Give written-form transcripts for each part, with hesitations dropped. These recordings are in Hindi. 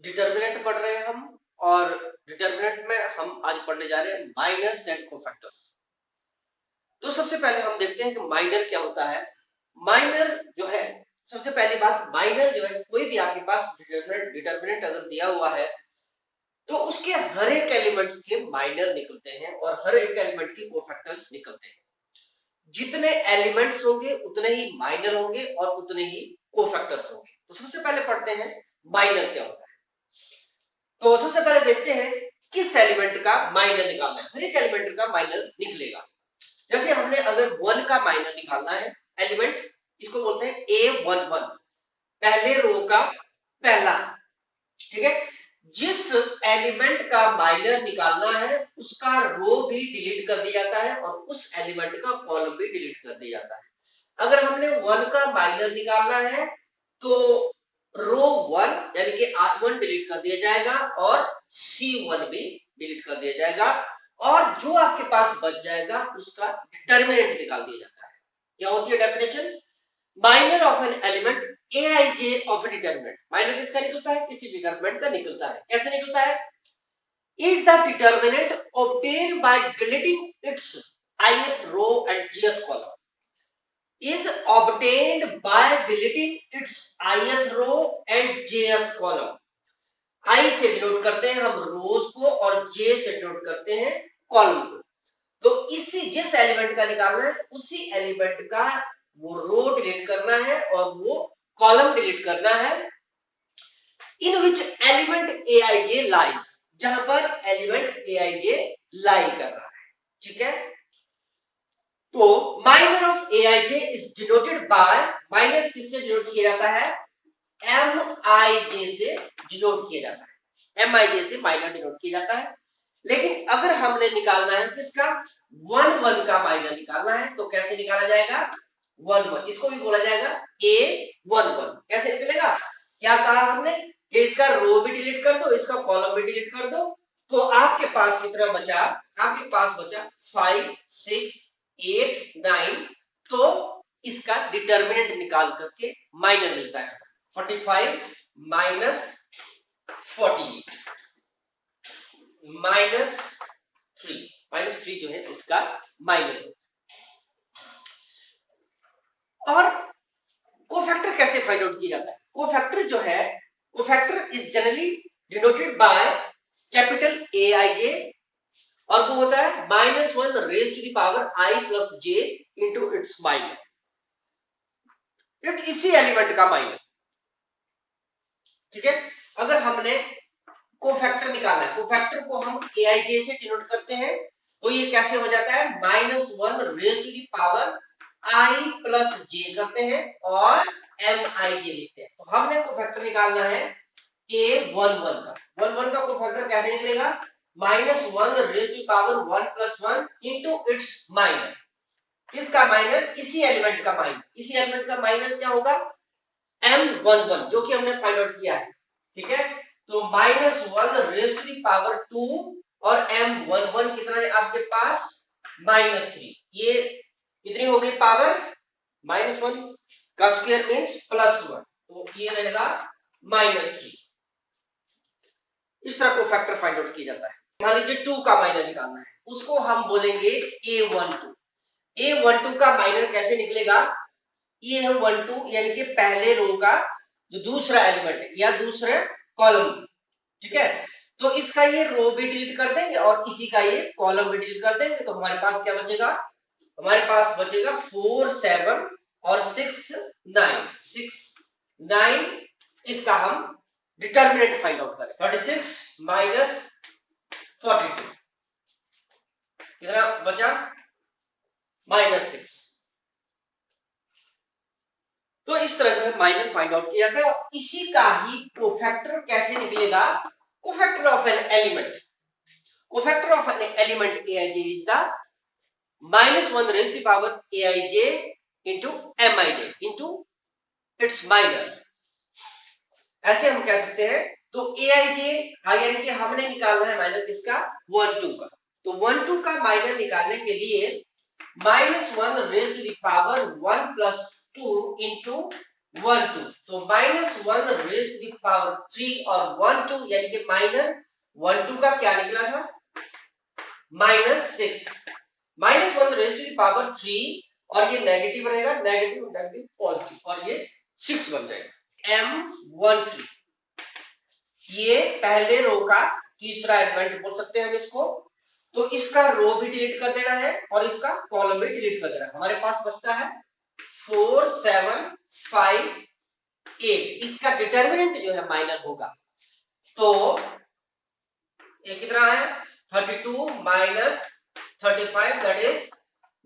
डिटर्मिनेंट पढ़ रहे हैं हम, और डिटर्मिनेंट में हम आज पढ़ने जा रहे हैं माइनर्स एंड कोफैक्टर्स। तो सबसे पहले हम देखते हैं कि माइनर क्या होता है। माइनर जो है, सबसे पहली बात, माइनर जो है कोई भी आपके पास डिटर्मिनेंट अगर दिया हुआ है तो उसके हर एक एलिमेंट्स के माइनर निकलते हैं और हर एक एलिमेंट के कोफैक्टर्स निकलते हैं। जितने एलिमेंट्स होंगे उतने ही माइनर होंगे और उतने ही कोफैक्टर्स होंगे। तो सबसे पहले पढ़ते हैं माइनर क्या होता है। तो सबसे पहले देखते हैं किस एलिमेंट का माइनर निकालना है। हर एक एलिमेंट का माइनर निकलेगा। जैसे हमने अगर 1 का माइनर निकालना है एलिमेंट, इसको बोलते हैं A11, पहले रो का पहला। ठीक है, जिस एलिमेंट का माइनर निकालना है उसका रो भी डिलीट कर दिया जाता है और उस एलिमेंट का कॉलम भी डिलीट कर दिया जाता है। अगर हमने 1 का माइनर निकालना है तो रो 1 यानी कि R1 डिलीट कर दिया जाएगा और C1 भी डिलीट कर दिया जाएगा, और जो आपके पास बच जाएगा उसका डिटर्मिनेंट निकाल दिया जाता है। क्या होती है definition? Minor of an element Aij of A determinant. Minor किसका निकलता है? किसी डिटर्मिनेंट का निकलता है। कैसे निकलता है? Is the determinant obtained by deleting its ith row and jth column, is obtained by deleting its ith row and jth column। i से डिनोट करते हैं हम रोज को और j से डिनोट करते हैं कॉलम को। तो इसी जिस एलिमेंट का निकालना है उसी एलिमेंट का वो रो डिलीट करना है और वो कॉलम डिलीट करना है। इन विच एलिमेंट Aij लाइज, जहां पर एलिमेंट Aij लाई कर रहा है। ठीक है, तो minor of Aij is denoted bye, minor किससे डिनोट किया जाता है? Mij से डिनोट किया जाता है। Mij से माइनर डिनोट किया जाता है। लेकिन अगर हमने निकालना है किसका? 1 का माइनर निकालना है तो कैसे निकाला जाएगा? 1 इसको भी बोला जाएगा A11। कैसे निकलेगा? क्या कहा हमने कि इसका रो भी डिलीट कर दो, इसका कॉलम भी डिलीट कर दो, तो आपके पास कितना बचा? आपके पास बचा 5 6 8 9। तो इसका डिटर्मिनेंट निकाल करके माइनर मिलता है 45 माइनस 48 माइनस 3। माइनस 3 जो है इसका माइनर। और कोफैक्टर कैसे फाइंड आउट किया जाता है? कोफैक्टर जो है, cofactor is generally denoted by capital Aij, और वो होता है -1 raise to the power I plus j into its minor. इसी एलिमेंट का माइनर। ठीक है, अगर हमने कोफैक्टर निकालना है, कोफैक्टर को हम Aij से डिनोट करते हैं, तो ये कैसे हो जाता है? -1 raise to the power I plus j करते हैं और Mij लिखते हैं। तो हमने कोफैक्टर निकालना है A11 का। 11 का कोफैक्टर कैसे निकलेगा? -1 raise to power 1 plus 1 into its minor. किसका माइनर? इसी एलिमेंट का माइनर। इसी एलिमेंट का माइनर क्या होगा? M11, जो कि हमने फाइंड आउट किया है। ठीक है, तो -1 रेज टू पावर 2 और M11 कितना है आपके पास? -3। ये कितनी हो गई पावर? -1 का स्क्वायर मींस +1, तो ये रहेगा -3। इस तरह को फैक्टर फाइंड आउट किया जाता है। मान लीजिए 2 का माइनर निकालना है, उसको हम बोलेंगे A12। A12 का माइनर कैसे निकलेगा? A12 यानी कि पहले रो का जो दूसरा एलिमेंट है या दूसरे कॉलम। ठीक है, तो इसका ये रो भी डिलीट कर देंगे और इसी का ये कॉलम भी डिलीट कर देंगे, तो हमारे पास क्या बचेगा? हमारे पास बचेगा 4 7 और 6 9। 6 9 इसका हम डिटर्मिनेंट फाइंड आउट करें। 36 माइनस 42 कितना बचा? -6। तो इस तरह से माइनर फाइंड आउट किया जाता है। इसी का ही कोफैक्टर कैसे निकलेगा? Cofactor of an element, cofactor of an element Aij is the -1 raise to power Aij into Mij into its minor. ऐसे हम कह सकते हैं। तो Aij यानी कि हमने निकालना है माइनर किसका? 1 2 का। तो 1 2 का माइनर निकालने के लिए -1 रेज टू द पावर 1 प्लस 2 इंटू 1 2, तो -1 रेज टू द पावर 3 और 1 2 यानी कि माइनर 1 2 का क्या निकला था -6, -1 रेज टू द पावर 3 और ये नेगेटिव रहेगा, नेगेटिव नेगेटिव पॉजिटिव और ये 6 बन जाएगा M13। ये पहले रो का तीसरा एलिमेंट बोल सकते हैं हम इसको। तो इसका रो भी डिलीट कर देना है और इसका कॉलम भी डिलीट कर देना है। हमारे पास बचता है 4 7 5 8। इसका डिटरमिनेंट जो है माइनर होगा। तो ये कितना है 32 minus 35 that is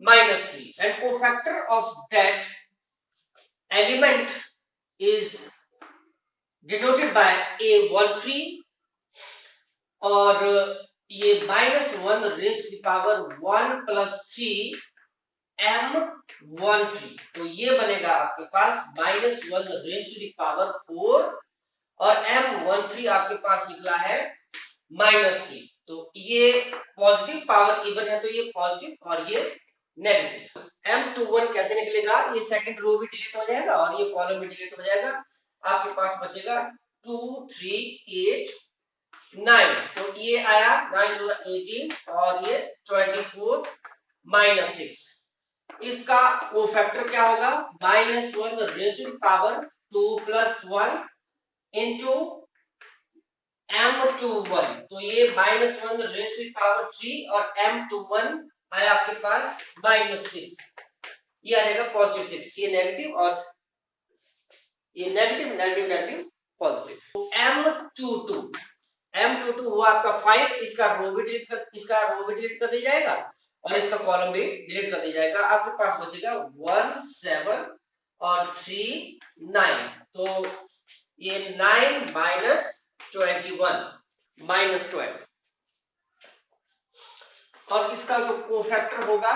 -3 and cofactor of that element is denoted bye A13 और ये -1 raise to the power 1 + 3 M13। तो ये बनेगा आपके पास -1 रेज टू द पावर 4 और M13 आपके पास निकला है -3। तो ये पॉजिटिव पावर इवन है तो ये पॉजिटिव और ये नेगेटिव। M21 कैसे निकलेगा, ये सेकंड रो भी डिलीट हो जाएगा और ये कॉलम भी डिलीट हो जाएगा। आपके पास बचेगा 2 3 8 9। तो ये आया 9 18 और ये 24 -6। इसका कोफैक्टर क्या होगा -1 raise to the power 2 + 1 into M21। तो ये -1 रेज टू द पावर 3 और M21 आया आपके पास -6। ये आ जाएगा पॉजिटिव 6। ये नेगेटिव और ये नेगेटिव नेगेटिव नेगेटिव पॉजिटिव। तो M22 हुआ आपका 5। इसका रो भी डिलीट कर दिया जाएगा और इसका कॉलम भी डिलीट कर दिया जाएगा। आपके पास बचेगा 1 7 और 3 9। तो ये 9 -21 -12 और इसका जो कोफैक्टर होगा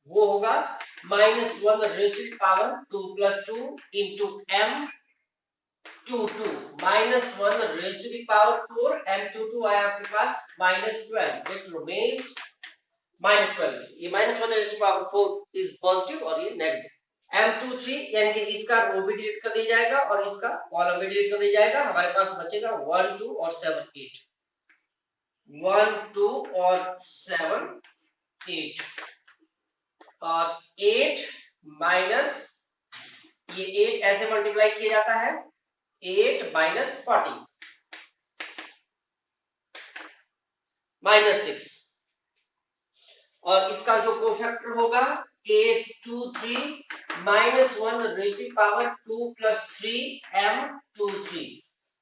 वो होगा -1 raise to the power 2 + 2 into M22 -1 raise to the power 4 M22 आया आपके पास -12। It remains -12। ये -1 raise to the power 4 is positive और ये नेगेटिव। M23 यानी कि इसका रो भी डिलीट कर दिया जाएगा और इसका कॉलम भी डिलीट कर दिया जाएगा। हमारे पास बचेगा 1 2 और 7 8। 1 2 और 7 8 और 8 माइनस ये 8 ऐसे मल्टीप्लाई किया जाता है 8 - 40 -6 और इसका जो कोफैक्टर होगा 823 -1 raise to the power 2 + 3 M23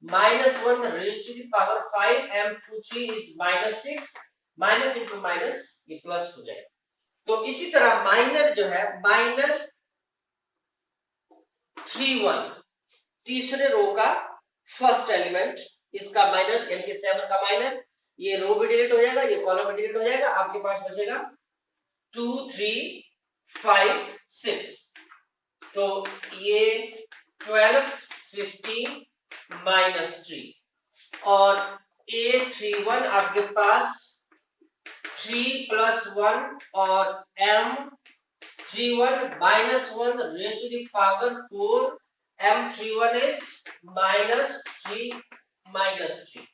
-1 raise to the power 5 M23 is -6। Minus into minus ये प्लस हो जाएगा। तो इसी तरह माइनर जो है माइनर 31 तीसरे रो का फर्स्ट एलिमेंट, इसका माइनर यानी कि 7 का माइनर। ये रो भी डिलीट हो जाएगा, ये कॉलम भी डिलीट हो जाएगा। आपके पास बचेगा 2 3 5 6। तो ये 12 15 -3 और A31 आपके पास 3 + 1 और M31 -1 raised to the power 4 M31 is -3 -3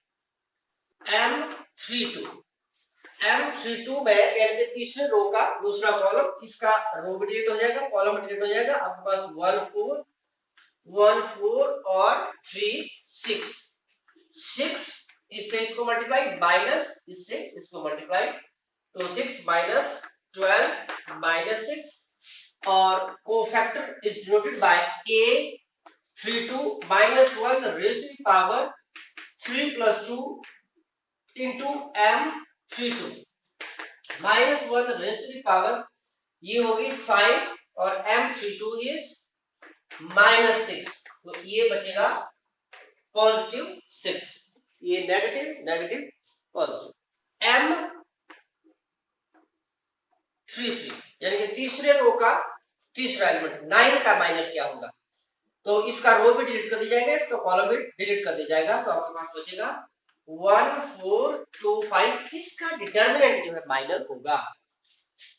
M32 में यानी कि तीसरे रो का दूसरा कॉलम, इसका रो भी डिलीट हो जाएगा, कॉलम भी डिलीट हो जाएगा। आपके पास 1 4 और 3 6 6 इससे इसको मल्टीप्लाई माइनस इससे इसको मल्टीप्लाई, तो 6 - 12 -6 और cofactor is denoted by A32 -1 raised to the power 3 + 2 into M32 -1 raised to the power ये होगी 5 और M32 इज -6। तो ये बचेगा पॉजिटिव 6। ये नेगेटिव नेगेटिव पॉजिटिव। M33 यानी कि तीसरे रो का तीसरा एलिमेंट 9 का माइनर क्या होगा, तो इसका रो भी डिलीट कर दिया जाएगा, इसका कॉलम भी डिलीट कर दिया जाएगा। तो आपके पास बचेगा 1 4 2 5। इसका डिटरमिनेंट जो है माइनर होगा।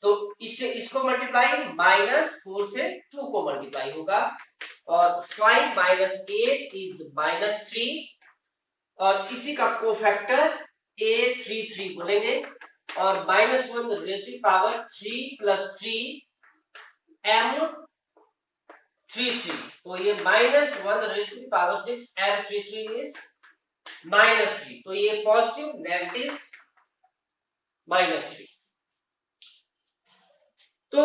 तो इससे इसको मल्टीप्लाई -4 से 2 को मल्टीप्लाई होगा और 5 - 8 इज -3 और इसी का कोफैक्टर a33 बोलेंगे और -1 रेज़ टू पावर 3 + 3 m33 तो ये -1 raise to power 6 m33 is -3 तो ये पॉजिटिव नेगेटिव -3। तो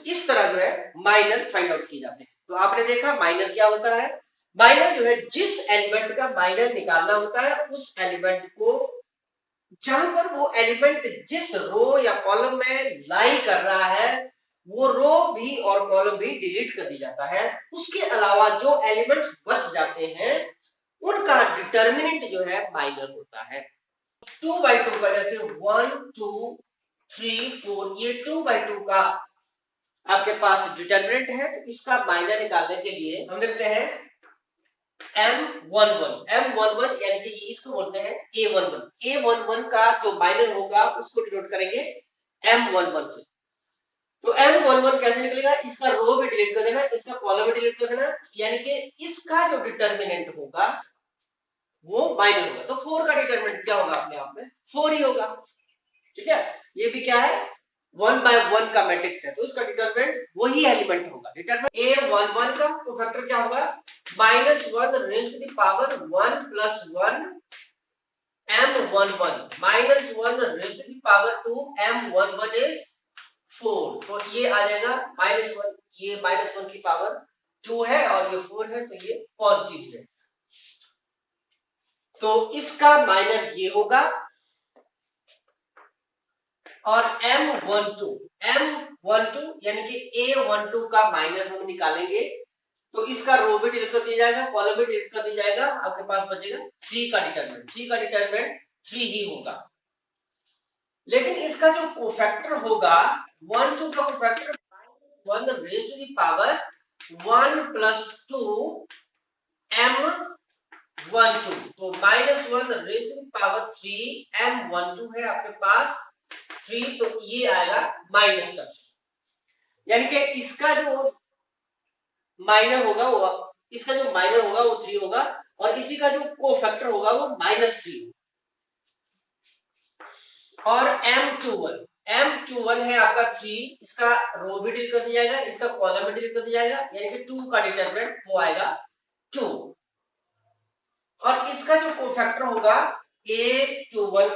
इस तरह जो है माइनर फाइंड आउट किए जाते हैं। तो आपने देखा माइनर क्या होता है। माइनर जो है जिस एलिमेंट का माइनर निकालना होता है उस एलिमेंट को जहां पर वो एलिमेंट जिस रो या कॉलम में लाई कर रहा है वो रो भी और कॉलम भी डिलीट कर दी जाता है। उसके अलावा जो एलिमेंट्स बच जाते हैं उनका डिटर्मिनेंट जो है माइनर होता है। 2/2 का जैसे 1 2 3 4 ये 2/2 का आपके पास डिटर्मिनेंट है तो इसका माइनर निकालने के लिए हम लिखते हैं M11 यानी कि इसको बोलते हैं A11 का जो माइनर होगा उसको डिनोट करेंगे M11 से। तो M11 कैसे निकलेगा, इसका रो भी डिलीट कर देना, इसका कॉलम भी डिलीट कर देना, यानी कि इसका जो डिटर्मिनेंट होगा वो माइनर होगा। तो 4 का डिटर्मिनेंट क्या होगा, अपने आप में 4 ही होगा। ठीक है, ये भी क्या है 1/1 का मैट्रिक्स है तो इसका डिटरमिनेंट वही एलिमेंट होगा। डिटरमिनेंट A11 का कोफैक्टर क्या होगा -1 raise to the power 1 + 1 M11 -1 raise to the power 2 M11 is 4 तो ये आ जाएगा -1 ये -1 की पावर 2 है और ये 4 है तो ये पॉजिटिव है। तो इसका माइनर ये होगा और M12 यानी कि A12 का माइनर हम निकालेंगे तो इसका रो भी डिलीट कर दिया जाएगा, कॉलम भी डिलीट कर दिया जाएगा, आपके पास बचेगा 3 का डिटरमिनेंट 3 ही होगा। लेकिन इसका जो कोफैक्टर होगा 1 2 का cofactor 1 raise to the power 1 + 2 M12 तो -1 raise to the power 3 M12 है आपके पास 3 तो ये आएगा माइनस का 3 यानी कि इसका जो माइनर होगा वो इसका जो माइनर होगा वो 3 होगा और इसी का जो कोफैक्टर होगा वो -3 और M21 है आपका 3 इसका रो भी डिलीट कर दिया जाएगा, इसका कॉलम भी डिलीट कर दिया जाएगा यानी कि 2 का डिटरमिनेंट वो आएगा 2 और इसका जो कोफैक्टर होगा A21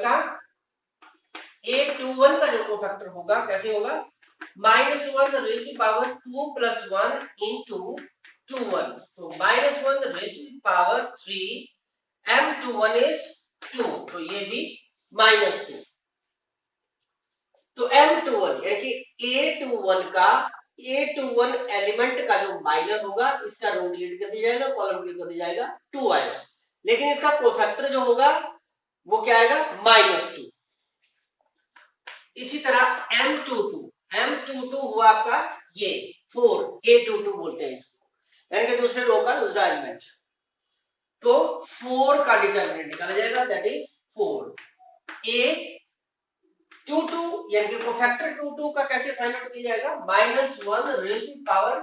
का जो कोफैक्टर होगा कैसे होगा -1 रेज़ टू पावर 2 + 1 into 21 तो -1 raise to power 3 M21 is 2 तो ये भी -2 तो M21 यानी कि A21 एलिमेंट का जो माइनर होगा इसका रो डिलीट कर दिया जाएगा, कॉलम डिलीट कर दिया जाएगा 2 आएगा, लेकिन इसका कोफैक्टर जो होगा वो क्या आएगा -2। इसी तरह M22 हुआ आपका ये 4 A22 बोलते हैं इसको यानी कि दूसरे रो का दूसरा एलिमेंट तो 4 का डिटरमिनेंट निकाला जाएगा दैट इज 4 A22 यानी कि कोफैक्टर 22 का कैसे फाइंड आउट किया जाएगा -1 raise to power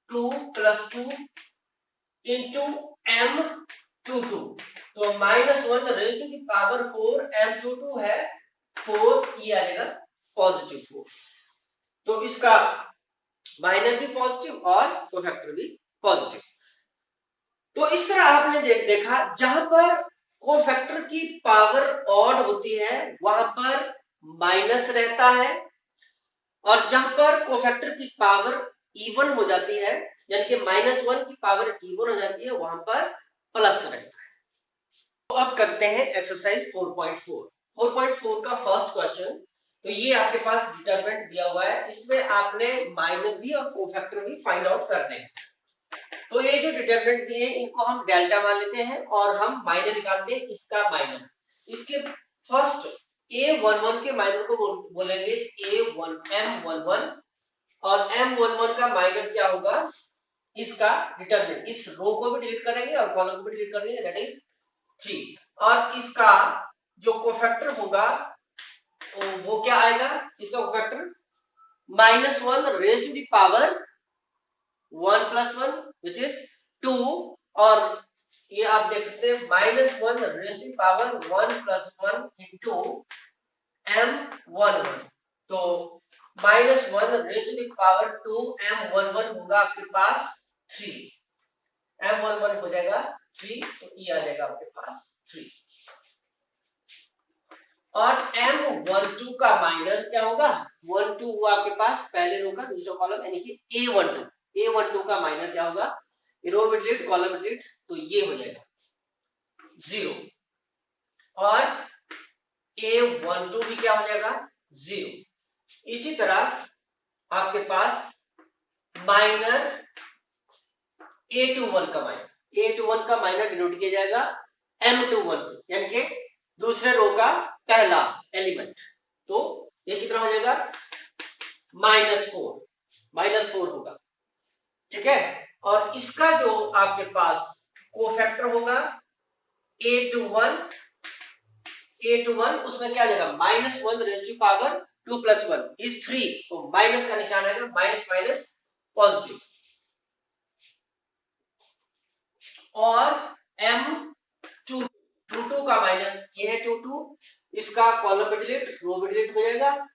2 + 2 into M22 तो -1 रेज़ टू पावर 4 M22 है 4 ये आ जाएगा पॉजिटिव 4 तो इसका माइनर भी पॉजिटिव और कोफैक्टर भी पॉजिटिव। तो इस तरह आपने देखा जहां पर कोफैक्टर की पावर ऑड होती है वहां पर माइनस रहता है और जहां पर कोफैक्टर की पावर इवन हो जाती है यानी कि -1 की पावर इवन हो जाती है वहां पर प्लस रहता है। तो अब करते हैं एक्सरसाइज 4.4 का फर्स्ट क्वेश्चन। तो ये आपके पास डिटरमिनेंट दिया हुआ है, इसमें आपने माइनर भी और कोफैक्टर भी फाइंड आउट करने हैं। तो ये जो डिटरमिनेंट दिए हैं इनको हम डेल्टा मान लेते हैं और हम माइनर निकालते हैं इसका माइनर। इसके फर्स्ट A11 के माइनर को बोलेंगे M11 और M11 का माइनर क्या होगा इसका डिटरमिनेंट, इस रो को भी डिलीट करेंगे और कॉलम को भी डिलीट करेंगे दैट इज 3 और इसका जो कोफैक्टर होगा वो क्या आएगा इसका cofactor -1 raise to the power 1 + 1 which is 2, और ये आप देख सकते हैं -1 raise to the power 1 + 1 into m11, तो -1 raise to the power 2 m11 होगा आपके पास 3, m11 हो जाएगा 3, तो ये आ जाएगा आपके पास 3। और m12 का माइनर क्या होगा, 12 हुआ आपके पास पहले रो का दूसरा कॉलम, यानी कि a12 का माइनर क्या होगा, रो में डिलीट कॉलम में डिलीट, तो ये हो जाएगा 0, और a12 भी क्या हो जाएगा 0। इसी तरह आपके पास माइनर a21 का माइनर डिनोट किया जाएगा m21 से, यानी कि दूसरे रो का पहला एलिमेंट, तो ये कितना हो जाएगा -4 होगा, ठीक है। और इसका जो आपके पास कोफैक्टर होगा a21 उसमें क्या आएगा -1 रेज़ टू पावर 2 + 1 इज 3, तो माइनस का निशान आएगा, माइनस माइनस पॉजिटिव। और m22 का माइनर ये है 22, इसका कॉलम में डिलीट रो में डिलीट हो जाएगा,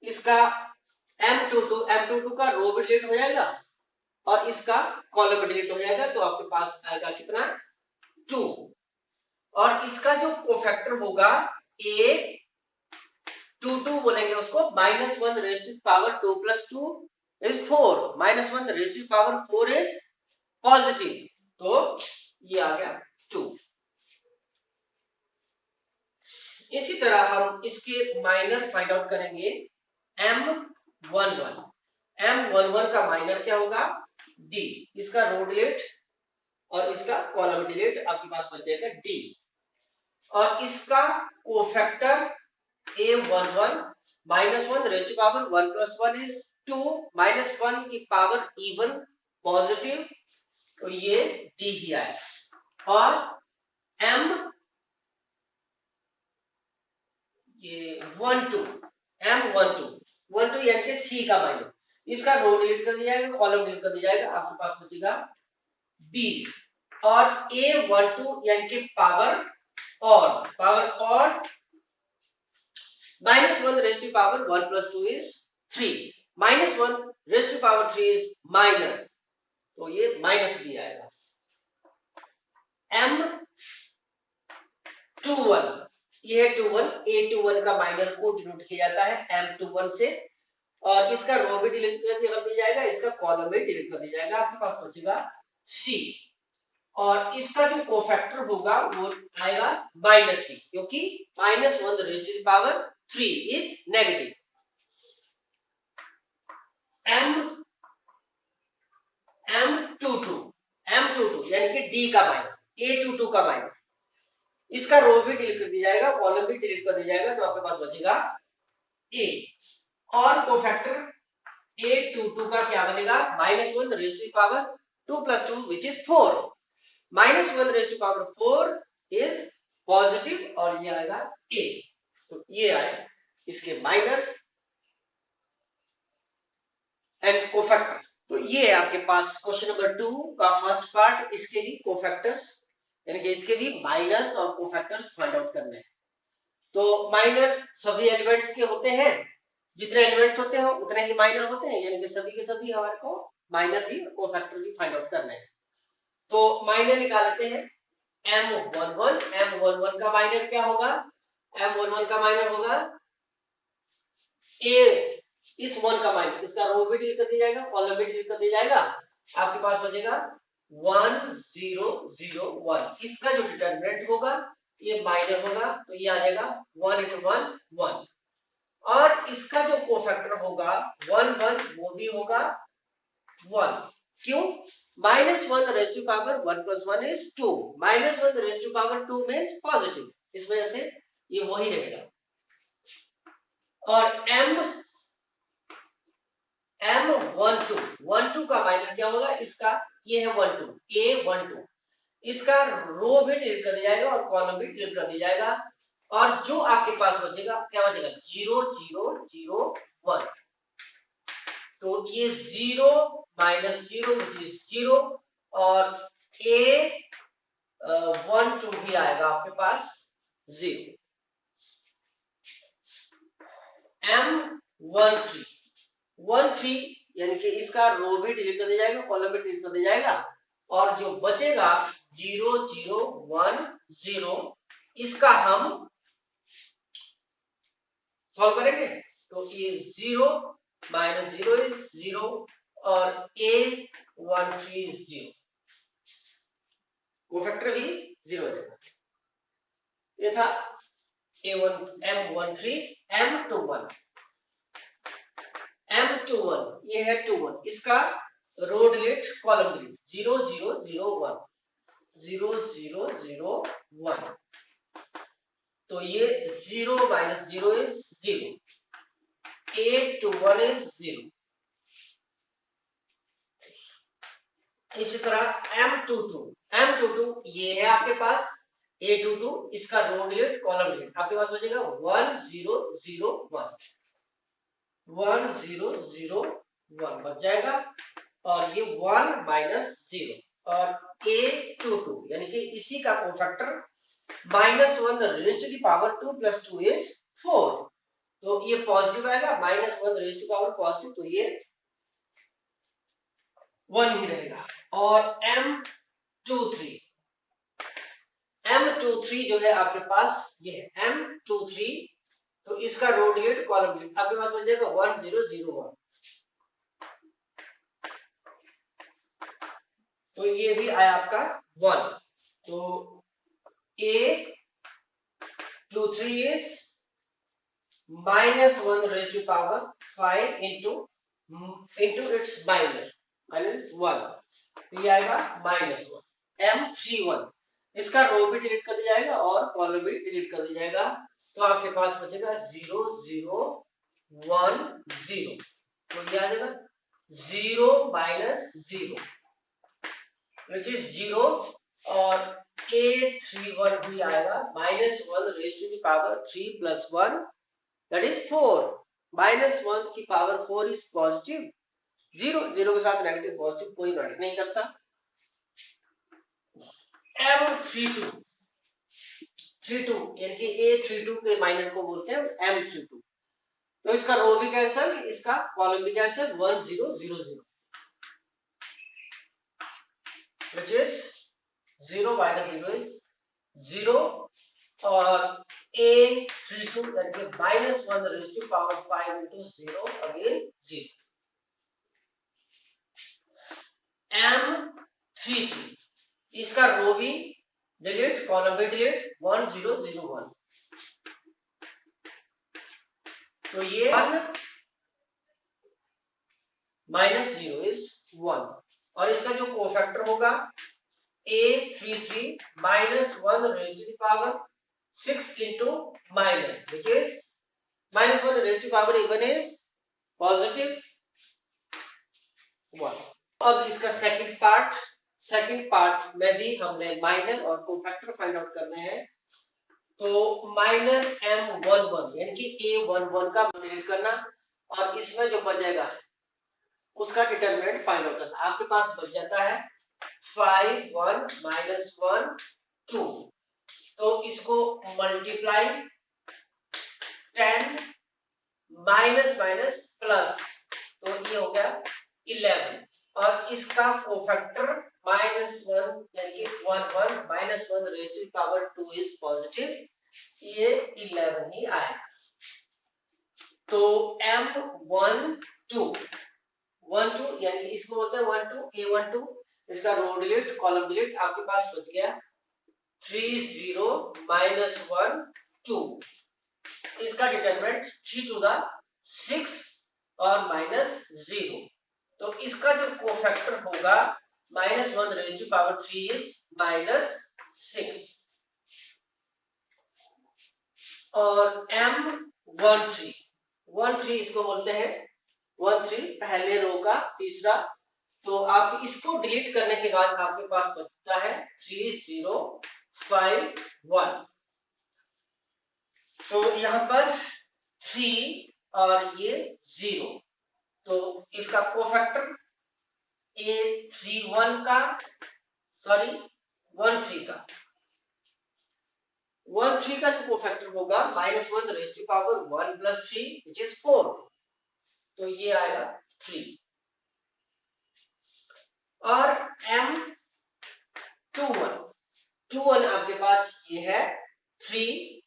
इसका m22 का रो में डिलीट हो जाएगा, और इसका कॉलम में डिलीट हो जाएगा, तो आपके पास आएगा कितना 2। और इसका जो कोफैक्टर होगा a22 बोलेंगे उसको, -1 raise to power 2 + 2 is 4, -1 raise to power 4 is positive, तो ये आ गया 2। इसी तरह हम इसके माइनर फाइंड आउट करेंगे m11 का माइनर क्या होगा d, इसका रो डिलीट और इसका कॉलम डिलीट, आपके पास बच जाएगा d। और इसका cofactor a11 -1 raise to power 1 + 1 is 2, -1 की पावर इवन पॉजिटिव, तो ये d ही आएगा। और m12 यानी कि c का माइनर, इसका रो डिलीट कर दिया जाएगा, कॉलम डिलीट कर दिया जाएगा, आपके पास बचेगा b। और a12 यानी कि power odd -1 raise to power 1 + 2 is 3, -1 raise to power 3 is minus, तो ये माइनस भी आएगा। m21 ये है 21, a21 का माइनर को डिनोट किया जाता है m21 से, और इसका रो भी डिलीट कर दिया जाएगा, इसका कॉलम भी डिलीट कर दिया जाएगा, आपके पास बचेगा c। और इसका जो कोफैक्टर होगा वो आएगा -c, क्योंकि -1 raise to power 3 is negative. m22 यानी कि d का माइनर, a22 का माइनर, इसका रो भी डिलीट कर दिया जाएगा, कॉलम भी डिलीट कर दिया जाएगा, तो आपके पास बचेगा a। और कोफैक्टर a22 का क्या बनेगा -1 raise to power 2 + 2 which is 4, -1 raise to power 4 is positive, और ये आएगा a। तो ये आए इसके माइनर एंड कोफैक्टर। तो ये है आपके पास क्वेश्चन नंबर 2 का फर्स्ट पार्ट, इसके भी कोफैक्टर्स यानी कि इसके भी माइनर्स और कोफैक्टर्स फाइंड आउट करने हैं। तो माइनर सभी एलिमेंट्स के होते हैं, जितने एलिमेंट्स होते हैं उतने ही माइनर होते हैं, यानी कि सभी के सभी हमारे को माइनर भी कोफैक्टर भी फाइंड आउट करने हैं। तो माइनर निकालते हैं m11 का माइनर क्या होगा, m11 का माइनर होगा a, इस 1 का माइनर, इसका रो भी डिलीट कर दिया जाएगा, कॉलम भी डिलीट कर दिया जाएगा, आपके पास बचेगा 1 0 0 1, इसका जो डिटरमिनेंट होगा ये माइनर होगा, तो ये आ जाएगा 1 × 1 1। और इसका जो कोफैक्टर होगा 1 1 वो भी होगा 1, क्यों, -1 raise to power 1 + 1 is 2, -1 raise to power 2 means positive, इस वजह से ये वही रहेगा। और m12 का माइनर क्या होगा, इसका ये है 12 इसका रो भी डिलीट कर दिया जाएगा और कॉलम भी डिलीट कर दिया जाएगा, और जो आपके पास बचेगा क्या बचेगा 0 0 0 1। तो ये 0 माइनस 0 विच इज 0 और a 1 2 भी आएगा आपके पास 0। M13 यानी कि इसका रो भी डिलीट कर दिया जाएगा, कॉलम भी डिलीट कर दिया जाएगा और जो बचेगा 0 0 1 0 इसका हम सॉल्व करेंगे। तो ये 0 माइनस 0 इज 0 और A13 इज 0, कोफैक्टर भी 0 हो जाएगा। ये था M13। M21 ये है 21, इसका रो डिलीट कॉलम डिलीट 0 0 0 1 0 0 0 1। तो ये 0 माइनस 0 इज 0, A21 इज 0। इसी तरह M22 ये है आपके पास A22, इसका रो डिलीट कॉलम डिलीट आपके पास बचेगा 1 0 0 1 1 0 0 1 बच जाएगा और ये 1 माइनस 0 और A22 यानी कि इसी का cofactor -1 raise to the power 2 + 2 is 4। तो ये पॉजिटिव आएगा, -1 रेज़ टू पावर पॉजिटिव, तो ये 1 ही रहेगा। और M23 जो है आपके पास ये है M23, तो इसका रो डिलीट कॉलम डिलीट आपके पास बच जाएगा 1 0 0 1। तो ये भी आया आपका 1। तो A23 is -1 raised to power 5 into its minus 1, तो ये आएगा -1। M31 इसका रो भी डिलीट कर दिया जाएगा और कॉलम भी डिलीट कर दिया जाएगा, तो आपके पास बचेगा 0 0 1 0, तो ये आ जाएगा 0 माइनस 0 which is 0 और A31 भी आएगा -1 raised to the power 3 plus 1 that is 4। -1 की पावर 4 is positive, 0 0 के साथ नेगेटिव पॉजिटिव कोई मैटर नहीं करता। M32 यानी कि A32 के माइनर को बोलते हैं M32, तो इसका रो भी कैंसिल, इसका कॉलम भी cancel, 1 0 0 0 which is 0 minus 0 is 0 और A32 यानी कि -1 raised to power 5 into 0 again 0। M33 इसका रो भी डिलीट कॉलम भी डिलीट 1 0 0 1, तो ये 1 minus 0 is 1 और इसका जो कोफैक्टर होगा A33 -1 raised to the power 6 into minor which is -1 raised to power even is positive 1। अब इसका सेकंड पार्ट में भी हमने माइनर और कोफैक्टर फाइंड आउट करने हैं। तो माइनर M11 यानी कि A11 का डिलीट करना और इसमें जो बचेगा उसका डिटरमिनेंट फाइंड आउट करना। आपके पास बच जाता है 5 1 -1 2, तो इसको मल्टीप्लाई 10 माइनस माइनस प्लस, तो ये हो गया 11 और इसका कोफैक्टर -1 यानी कि 1 1 -1 raise to power 2 is positive, ये 11 ही आएगा। तो M12 यानी कि इसको बोलते हैं A12, इसका रो डिलीट कॉलम डिलीट आपके पास बच गया 3 0 -1 2, इसका डिटरमिनेंट 3 to the 6 और -0, तो इसका जो कोफैक्टर होगा -1 raised to power 3 is -6। और M13 इसको बोलते हैं 13 पहले रो का तीसरा, तो आप इसको डिलीट करने के बाद आपके पास बचता है 3 0 5 1। तो यहां पर 3 और ये 0, तो इसका कोफैक्टर A31 का, सॉरी 13 का, 13 का जो कोफैक्टर होगा -1 raise to power 1 + 3 which is 4, तो ये आएगा 3। और M21 आपके पास ये है 3,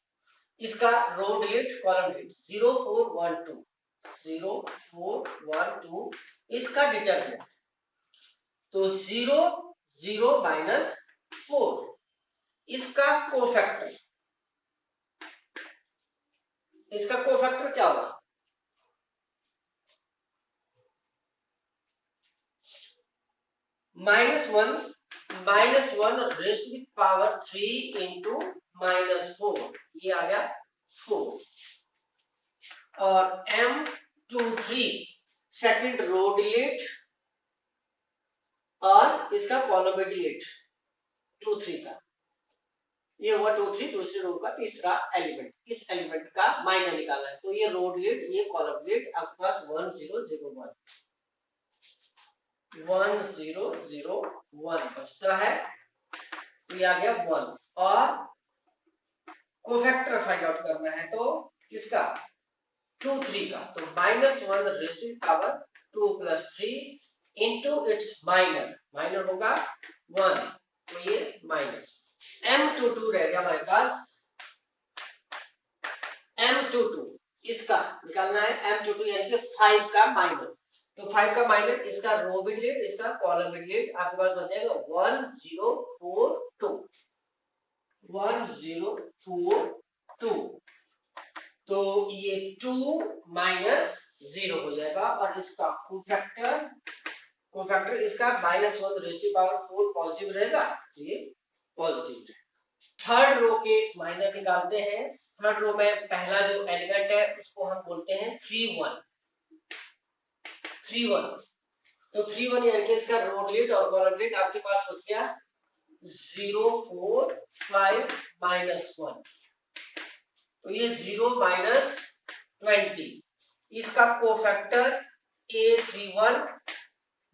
इसका रो डिलीट कॉलम डिलीट 0412 इसका डिटरमिनेंट, तो 0 0 -4 इसका कोफैक्टर क्या होगा? -1 raise to the power 3 into -4, ये आ गया 4। और M23 सेकंड रो डिलीट और इसका कॉलम डिलीट 23 का, ये हुआ 23 दूसरी रो का तीसरा एलिमेंट। इस एलिमेंट का माइनर निकालना है, तो ये रो डिलीट, ये कॉलम डिलीट, आपके पास 1001 बचता है, तो ये आ गया 1। और कोफैक्टर फाइंड आउट करना है, तो किसका? 2 3 का, तो -1 raise to power 2 + 3 into its minor होगा 1, तो ये माइनस M22 रह गया हमारे पास। M22 इसका निकालना है, M22 यानी कि 5 का माइनर, तो 5 का माइनर, इसका रो भी डिलीट, इसका कॉलम भी डिलीट, आपके पास बच जाएगा 1042, तो ये 2 - 0 हो जाएगा। और इसका कोफैक्टर इसका -1 रेज़ टू पावर 4 पॉजिटिव रहेगा, ये पॉजिटिव रहेगा। थर्ड रो के माइनर निकालते हैं। थर्ड रो में पहला जो एलिमेंट है उसको हम बोलते हैं 31, तो 31 यानी कि इसका रो डिलीट और कॉलम डिलीट, आपके पास बच गया 0 4 5 -1, तो ये 0 -20, इसका cofactor A31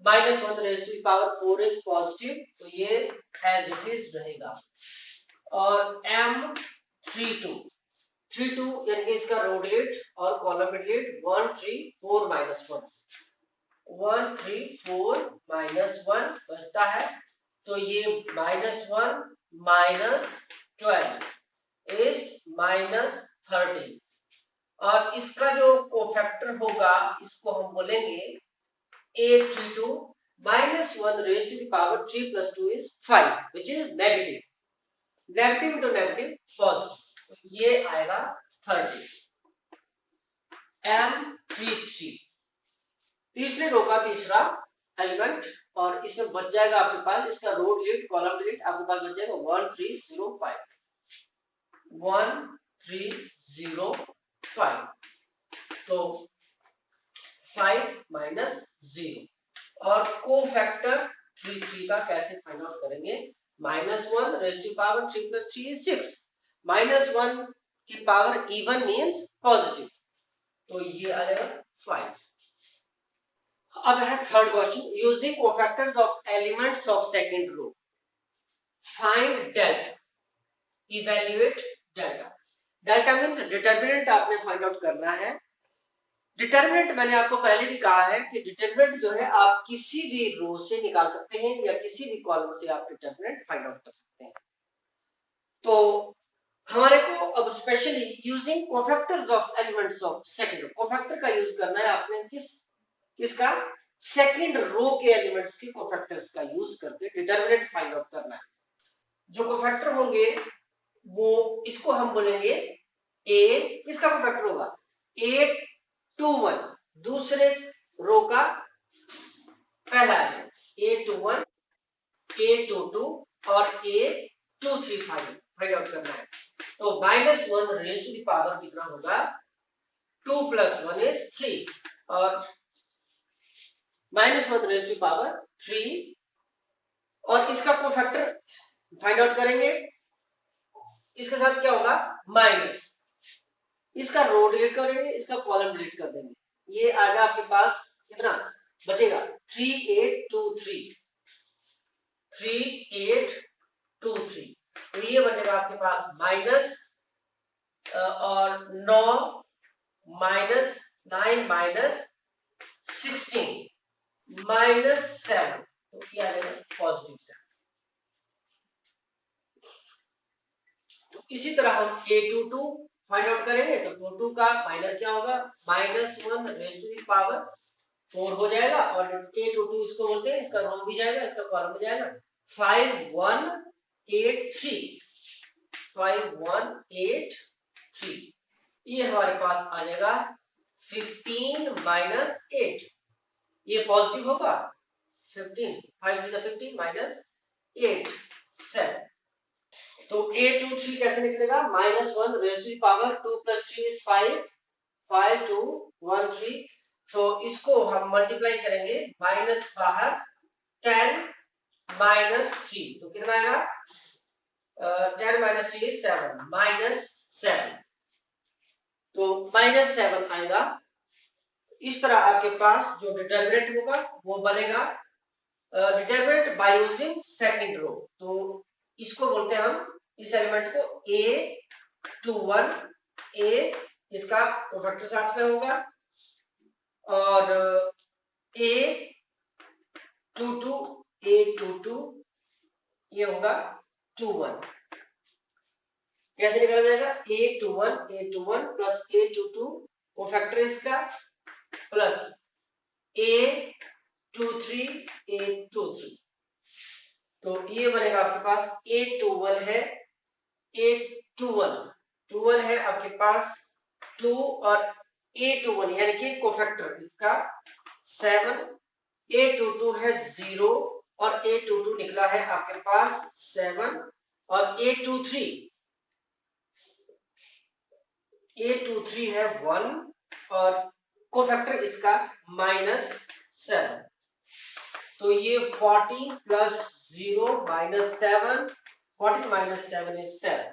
-1 raise to power 4 is positive, तो ये एज इट इज रहेगा। और M32 यानी कि इसका रो डिलीट और कॉलम डिलीट 134 -1, 134 -1 बचता है, तो ये -1 -12 इज -13। और इसका जो कोफैक्टर होगा इसको हम बोलेंगे A32 -1 raise to the power 3 + 2 is 5 which is negative into negative positive, तो ये आएगा 30। M33 तीसरे रो का तीसरा एलिमेंट, और इसमें बच जाएगा आपके पास, इसका रो डिलीट कॉलम डिलीट, आपके पास बच जाएगा 1305, तो 5 -0। और कोफैक्टर 33 का कैसे फाइंड आउट करेंगे? -1 रेज़ टू पावर 3 + 3 is 6, -1 की पावर इवन मींस पॉजिटिव, तो ये आ जाएगा 5। अब है third question, using cofactors of elements of second row find delta, evaluate delta means determinant आपने फाइंड आउट करना है। डिटरमिनेंट मैंने आपको पहले भी कहा है कि डिटरमिनेंट जो है आप किसी भी रो से निकाल सकते हैं या किसी भी कॉलम से आप डिटरमिनेंट फाइंड आउट कर सकते हैं। तो हमारे को अब specially using cofactors of elements of second row, cofactor का यूज करना है आपने किसका? सेकंड रो के एलिमेंट्स के कोफैक्टर्स का यूज करके डिटरमिनेंट फाइंड आउट करना है। जो कोफैक्टर होंगे वो इसको हम बोलेंगे ए, इसका कोफैक्टर होगा A21 दूसरे रो का पहला एलिमेंट, A21 A22 और A235 फाइंड आउट करना है। तो -1 रेज़ टू द पावर कितना होगा? 2 + 1 is 3, और -1 रेज़ टू पावर 3, और इसका कोफैक्टर फाइंड आउट करेंगे, इसके साथ क्या होगा? माइनर, इसका रो डिलीट कर देंगे, इसका कॉलम डिलीट कर देंगे, ये आएगा आपके पास कितना बचेगा 3823 3823। तो ये बनेगा आपके पास माइनस और 9 माइनस 9 माइनस 16 माइनस 7, तो क्या आएगा पॉजिटिव 7। तो इसी तरह हम a22 फाइंड आउट करेंगे तो 22 का माइनर क्या होगा -1 रेज़ टू द पावर 4 हो जाएगा, और a22 इसको बोलते हैं, इसका रो भी जाएगा, इसका कॉलम भी जाएगा 5183 5183। ये हमारे पास आ जाएगा 15 माइनस 8, ये पॉजिटिव होगा 15 5 से 15 माइनस 8 7। तो a23 कैसे निकलेगा -1 raise to the power 2 + 3 is 5 5 2 1 3। तो इसको हम मल्टीप्लाई करेंगे, माइनस बाहर 10 माइनस 3, तो कितना आएगा 10 माइनस 3 इज 7 -7, तो -7 आएगा। इस तरह आपके पास जो डिटरमिनेंट होगा वो बनेगा determinant by using second row. तो इसको बोलते हैं हम इस एलिमेंट को a21 a, इसका कोफैक्टर साथ में होगा, और a22 ये होगा 21। कैसे निकाला जाएगा a21 प्लस a22 कोफैक्टर इसका प्लस a23 तो ये बनेगा आपके पास a21 है a21 है आपके पास 2, और a21 यानी कि कोफैक्टर इसका 7, a22 है 0 और a22 निकला है आपके पास 7, और a23 है 1 और कोफैक्टर इसका -7। तो ये 14 प्लस 0 -7, 14 माइनस 7 इज 7।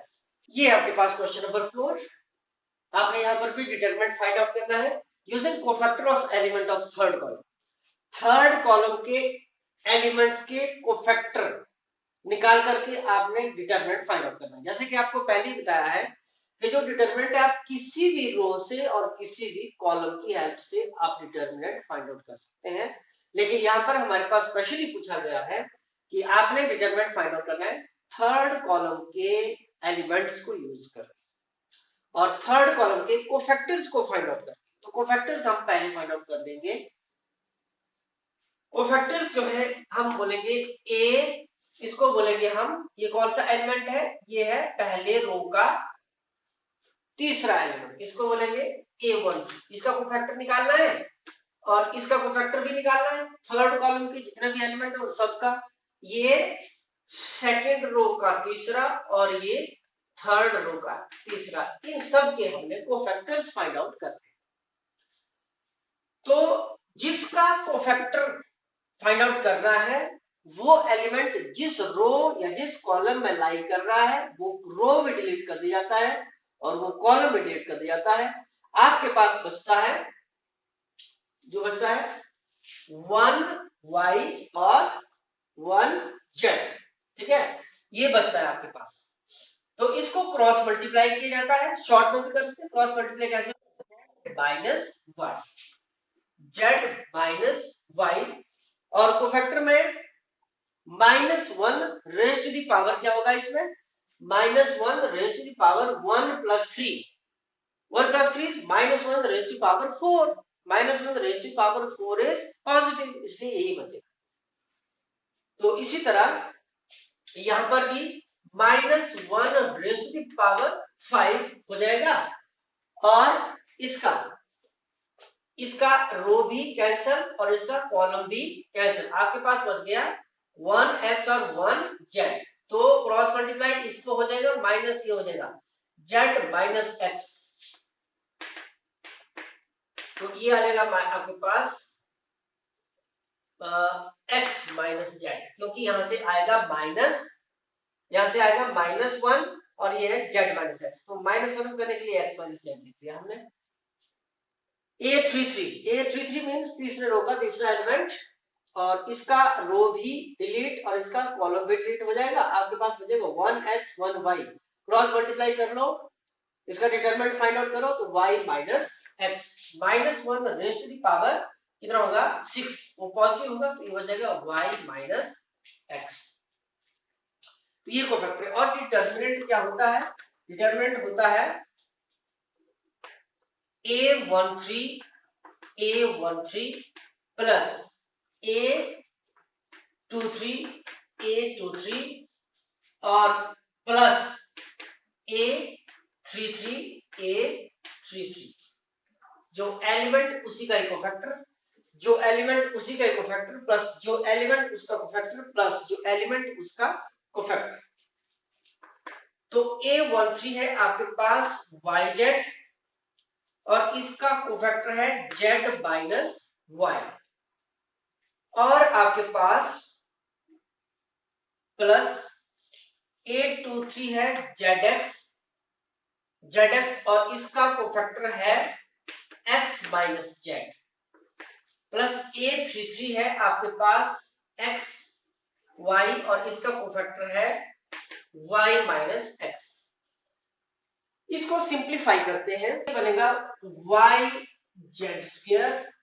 ये आपके पास क्वेश्चन नंबर 4। आपने यहां पर भी डिटरमिनेंट फाइंड आउट करना है using cofactor of element of third column. Third column के एलिमेंट्स के कोफैक्टर निकाल करके आपने डिटरमिनेंट फाइंड आउट करना है। जैसे कि आपको पहले ही बताया है कि जो डिटरमिनेंट है आप किसी भी रो से और किसी भी कॉलम की हेल्प से आप डिटरमिनेंट फाइंड आउट कर सकते हैं, लेकिन यहाँ पर हमारे पास स्पेशली पूछा गया है कि आपने डिटरमिनेंट फाइंड आउट करना है थर्ड कॉलम के एलिमेंट्स को यूज कर, और थर्ड कॉलम के कोफैक्टर्स को फाइंड आउट कर। तो कोफैक्टर्स हम पहले फाइंड आउट कर देंगे। कोफैक्टर्स जो है हम बोलेंगे ए, इसको बोलेंगे हम, ये कौन सा एलिमेंट है, ये है पहले रो का तीसरा एलिमेंट, इसको बोलेंगे a1। इसका कोफैक्टर निकालना है और इसका कोफैक्टर भी निकालना है, थर्ड कॉलम के जितने भी एलिमेंट है उन सबका। ये सेकंड रो का तीसरा और ये थर्ड रो का तीसरा, इन सब के हमने कोफैक्टर्स फाइंड आउट करने। तो जिसका कोफैक्टर फाइंड आउट करना है वो एलिमेंट जिस रो या जिस कॉलम में लाई कर रहा है वो रो में डिलीट कर दिया जाता है और वो कॉलम में डिलीट कर दिया जाता है। आपके पास बचता है, जो बचता है 1y और 1z, ठीक है, ये बचता है आपके पास। तो इसको क्रॉस मल्टीप्लाई किया जाता है, शॉर्ट में भी कर सकते हैं। क्रॉस मल्टीप्लाई कैसे, -y z -y, और कोफैक्टर में -1 रेज़ टू द पावर क्या होगा इसमें, -1 raise to the power 1 + 3, 1 + 3 is -1 raise to power 4, -1 raise to power 4 is positive, इसलिए यही बचेगा। तो इसी तरह यहां पर भी -1 रेज़ टू द पावर 5 हो जाएगा, और इसका रो भी कैंसिल और इसका कॉलम भी कैंसिल, आपके पास बच गया 1x और 1z। तो क्रॉस मल्टीप्लाई इसको हो जाएगा माइनस, ये हो जाएगा z - x, तो ये आ जाएगा आपके पास x - z, क्योंकि यहां से आएगा माइनस, यहां से आएगा -1 और ये है z माइनस एक्स। तो माइनस खत्म करने के लिए x माइनस जेड लिख दिया हमने। A33 मीन्स तीसरे रो का तीसरा एलिमेंट, और इसका रो भी डिलीट और इसका कॉलम भी डिलीट हो जाएगा। आपके पास बचेगा 1x 1y, क्रॉस मल्टीप्लाई कर लो, इसका डिटरमिनेंट फाइंड आउट करो, तो y minus x minus 1 raise to the power कितना होगा 6, वो पॉजिटिव होगा तो ये हो जाएगा y माइनस एक्स। तो ये कोफैक्टर है। और डिटरमिनेंट क्या होता है? डिटरमिनेंट होता है A13 प्लस A23 और प्लस A33 जो एलिमेंट उसी का कोफैक्टर, जो एलिमेंट उसी का कोफैक्टर प्लस जो एलिमेंट उसका कोफैक्टर प्लस जो एलिमेंट उसका कोफैक्टर। तो A13 है आपके पास yz और इसका कोफैक्टर है z माइनस y, और आपके पास प्लस A23 है zx और इसका कोफैक्टर है x minus z, plus A33 है आपके पास x y और इसका कोफैक्टर है y माइनस x। इसको सिंप्लीफाई करते हैं, बनेगा yz square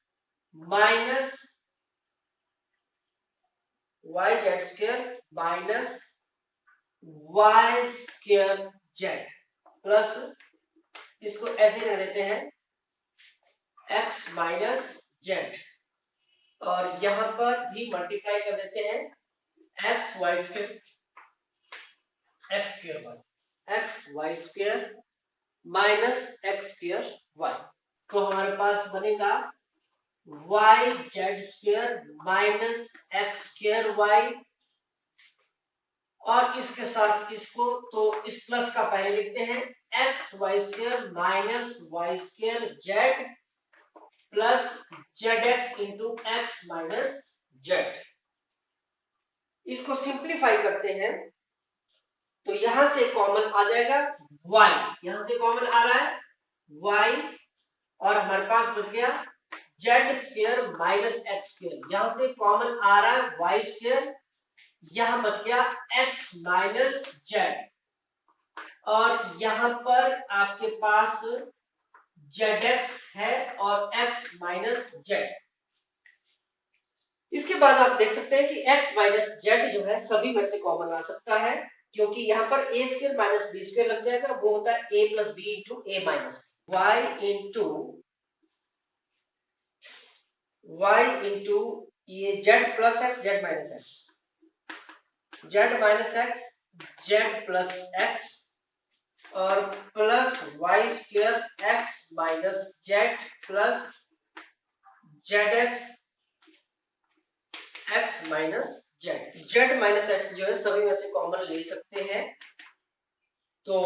minus yz square minus y square z plus इसको ऐसे कर देते हैं x माइनस z, और यहां पर भी मल्टीप्लाई कर देते हैं x y square minus x square y। तो हमारे पास बनेगा yz square minus x square y, और इसके साथ इसको तो इस प्लस का पहले लिखते हैं x y square minus y square z plus zx into x minus z। इसको सिंप्लीफाई करते हैं तो यहां से कॉमन आ जाएगा y, यहां से कॉमन आ रहा है y, और हमारे पास बच गया z square minus x square, यहां से कॉमन आ रहा है y स्क्वायर, यहां बच गया x माइनस z, और यहां पर आपके पास zx है और x माइनस z। इसके बाद आप देख सकते हैं कि x माइनस z जो है सभी में से कॉमन आ सकता है, क्योंकि यहां पर a square minus b square लग जाएगा, वो होता है a plus b into a minus y into ये z plus x z minus x, z minus x z plus x और plus y square x minus z plus zx x minus z minus x जो है सभी में से कॉमन ले सकते हैं। तो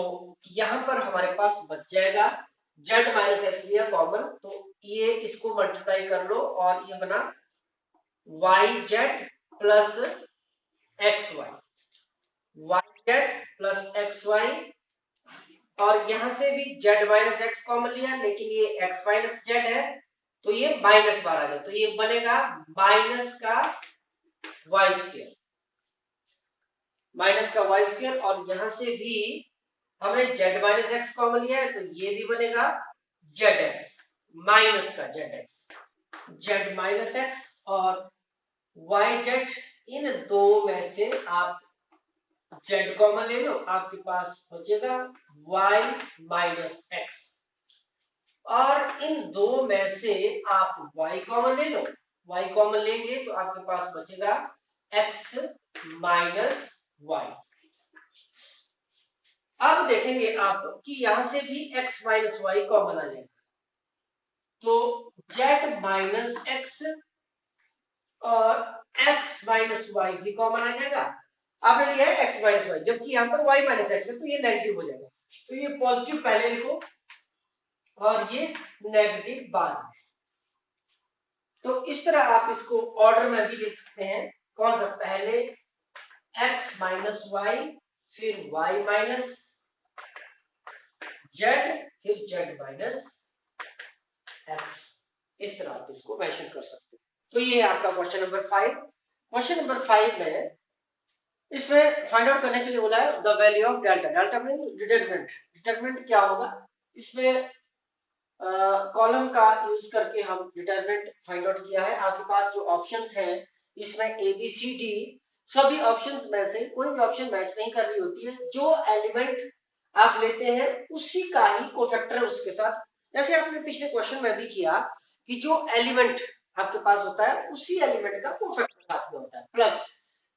यहां पर हमारे पास बच जाएगा z माइनस x लिया कॉमन, तो ये इसको मल्टीप्लाई कर लो और ये बना yz plus xy, yz plus xy, और यहां से भी z माइनस x कॉमन लिया, लेकिन ये x माइनस z है तो ये माइनस बार आ जाए, तो ये बनेगा माइनस का y स्क्वायर, और यहां से भी हमने z माइनस x कॉमन लिया है तो ये भी बनेगा zx माइनस का zx, z माइनस x और yz, इन दो में से आप z कॉमन ले लो, आपके पास बचेगा y माइनस x, और इन दो में से आप y कॉमन ले लो, y कॉमन लेंगे तो आपके पास बचेगा x माइनस y। अब देखेंगे आप कि यहां से भी x माइनस y कॉमन आ जाएगा, तो z माइनस x और x माइनस y भी कॉमन आ जाएगा। आपने लिया है x माइनस y, जबकि यहां पर y माइनस x है तो ये नेगेटिव हो जाएगा, तो ये पॉजिटिव पहले लिखो और ये नेगेटिव बाद में। तो इस तरह आप इसको ऑर्डर में भी लिख सकते हैं, कौन सा, पहले x माइनस y फिर y माइनस जेड फिर जेड माइनस एक्स, इस तरह आप इसको मेंशन कर सकते हैं। तो ये है आपका क्वेश्चन नंबर 5। क्वेश्चन नंबर 5 में इसमें फाइंड आउट करने के लिए बोला है the value of delta. Delta mean determinant. Determinant क्या होगा, इसमें कॉलम का यूज करके हम डिटरमिनेंट फाइंड आउट किया है। आपके पास जो ऑप्शंस हैं इसमें ए बी सी डी, सभी ऑप्शंस में से कोई भी ऑप्शन मैच नहीं कर रही होती है। जो एलिमेंट आप लेते हैं उसी का ही कोफैक्टर उसके साथ, जैसे आपने पिछले क्वेश्चन में भी किया कि जो एलिमेंट आपके पास होता है उसी एलिमेंट का कोफैक्टर साथ में होता है, प्लस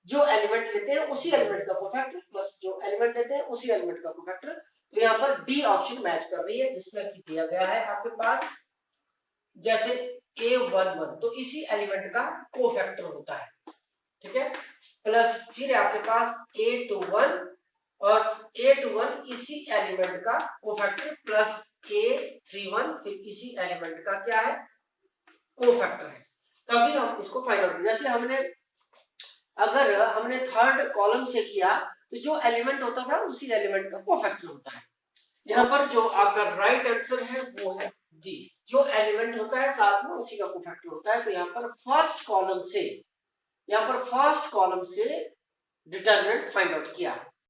जो एलिमेंट लेते हैं उसी एलिमेंट का कोफैक्टर प्लस जो एलिमेंट लेते हैं उसी एलिमेंट का कोफैक्टर। तो यहाँ पर डी ऑप्शन मैच कर रही है, जिसमें कि दिया गया है आपके पास जैसे A11 तो इसी एलिमेंट का कोफैक्टर होता है, ठीक है। प्लस फिर आपके पास A21 और A21 इसी एलिमेंट का कोफैक्टर प्लस A31 फिर इसी एलिमेंट का क्या है, कोफैक्टर है। तभी हम इसको फाइंड आउट, जैसे अगर हमने थर्ड कॉलम से किया तो जो एलिमेंट होता था उसी एलिमेंट का कोफैक्टर होता है। यहाँ पर जो आपका राइट आंसर है वो है डी, जो एलिमेंट होता है साथ में उसी का कोफैक्टर होता है। तो यहाँ पर फर्स्ट कॉलम से डिटरमिनेंट फाइंड आउट किया।